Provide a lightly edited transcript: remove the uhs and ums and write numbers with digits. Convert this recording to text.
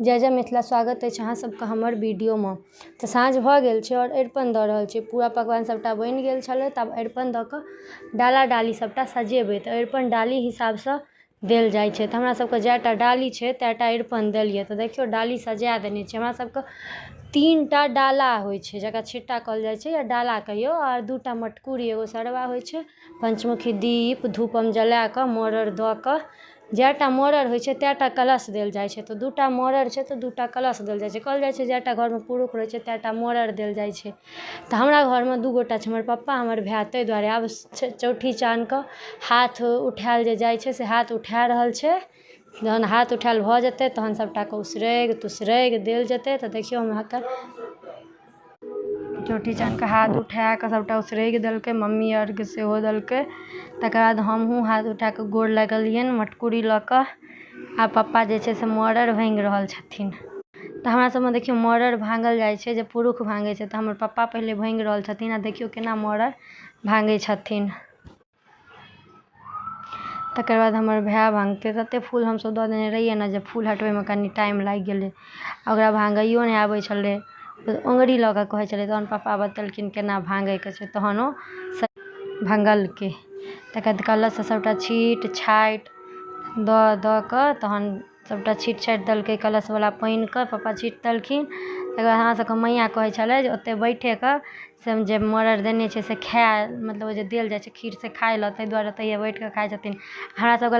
जय जय मिथिला। स्वागत है अहाँ सबके हमर वीडियो में। तो साँझ भ गेल छै और अरिपन द रहल छै। पूरा पकवान सबटा बनि गेल छलै। तब अरिपन द के डाला डाली सबटा सजेबै। तो अरिपन डाली हिसाब से देल जाइ छै। तो हमरा सबके जैटा डाली छै तैटा अरिपन देलियै। तो देखियो डाली सजा देने छै। हमरा सबके 3टा डाला होइ छै जकरा छिट्टा कहल जाइ छै या डाला कहियो, और 2टा मटकुरी, एगो सरवा होइ छै, पंचमुखी दीप धूपम जला के मोरर द के जैटा मोरर होइ छै तैटा कलश देल जाइ छै। तो 2टा मोरर छै तो 2टा कलश देल जाइ छै। कहल जाइ छै जैटा घर में पुरुष रहै छै तैटा मोरर देल जाइ छै। तो हमरा घर में 2 गोटा छै, हमर पप्पा हमर भाय। ताहि दुआरे आब चौठी चाँद के हाथ उठायल जे जाइ छै से हाथ उठा रहल छै। जहन हाथ उठायल भ जेतै तहन सबटा के उसरैग तुसरैग देल जेतै। तो देखियो हम अहाँके चौठी चाँद के हाथ उठा के सबटा उसरैग देलकै, मम्मी अर्घ सेहो देलकै। तकर बाद हमहूँ हाथ उठा के गोर लगलियनि मटकुरी ल के। आ पप्पा जे छै से मोरर भांगि रहल छथिन। तो हमरा सबमे देखियो मोरर भांगल जाइ छै जे पुरुष भांगे छै। तो हमर पप्पा पहले भांगि रहल छथिन आ देखियो केना मोरर भांगे छथिन। तकर बाद हमर भाय भांगते। तते फूल हम सब दऽ देने रहियै ने जे फूल हटबै में कनी टाइम लागि गेलै। ओकरा भांगैयो नहि आबै छलै, ओंगरी लऽ के कहै छलै। तहन पप्पा बतेलखिन केना भांगे के छै, तहन ओ भांगलकै। तकर बाद कलश से सबटा छीट छाटि द के तहन सबटा छीट छाटि देलकै। कलश वाला पानि के पप्पा छीट देलखिन। तकर बाद हमरा सबके मैया कहै छलै जे ओते बैठे के से जे मोरर देने छै से खाय, मतलब जे देल जाइ छै खीर से खाय लए, ताहि दुआरे ओतहिए बैठ के खाइ छथिन। हमरा सबके